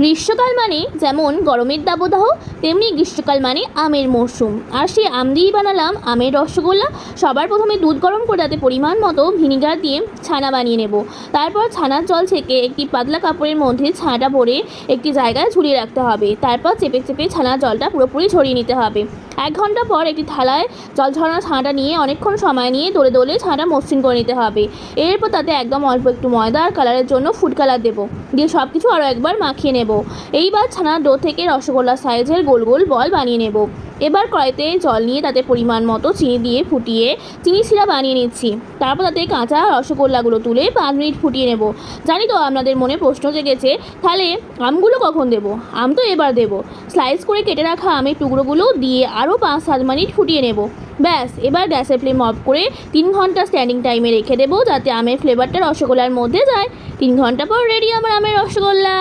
গ্রীষ্মকাল মানে যেমন গরমের দাবদাহ, তেমনি গ্রীষ্মকাল মানে আমের মরশুম। আর সেই আম দিয়েই বানালাম আমের রসগোল্লা। সবার প্রথমে দুধ গরম করে তাতে পরিমাণ মতো ভিনিগার দিয়ে ছানা বানিয়ে নেব। তারপর ছানার জল ছেঁকে একটি পাতলা কাপড়ের মধ্যে ছানাটা ভরে একটি জায়গায় ঝুলিয়ে রাখতে হবে। তারপর চেপে চেপে ছানার জলটা পুরোপুরি ঝরিয়ে নিতে হবে। 1 ঘন্টা পর একটি থালায় জল ঝরানো ছানাটা নিয়ে অনেকক্ষণ সময় নিয়ে দোলে দোলে ছানাটা মসৃণ করে নিতে হবে। এরপর তাতে একদম অল্প একটু ময়দা আর কালারের জন্য ফুড কালার দেবো, দিয়ে সব কিছু আরও একবার মাখিয়ে নেব। এইবার ছানার ডো থেকে রসগোল্লা সাইজের গোল গোল বল বানিয়ে নেব। এবার কড়াইতে জল নিয়ে তাতে পরিমাণ মতো চিনি দিয়ে ফুটিয়ে চিনি শিরা বানিয়ে নিচ্ছি। তারপর তাতে কাঁচা রসগোল্লাগুলো তুলে 5 মিনিট ফুটিয়ে নেব। জানি তো আপনাদের মনে প্রশ্ন জেগেছে, তাহলে আমগুলো কখন দেব? আম তো এবার দেব। স্লাইস করে কেটে রাখা আমের টুকরোগুলো দিয়ে আরও 5-7 মিনিট ফুটিয়ে নেব। ব্যাস, এবার গ্যাসের ফ্লেম অফ করে 3 ঘন্টা স্ট্যান্ডিং টাইমে রেখে দেবো, যাতে আমের ফ্লেভারটা রসগোল্লার মধ্যে যায়। 3 ঘন্টা পর রেডি আমার আমের রসগোল্লা।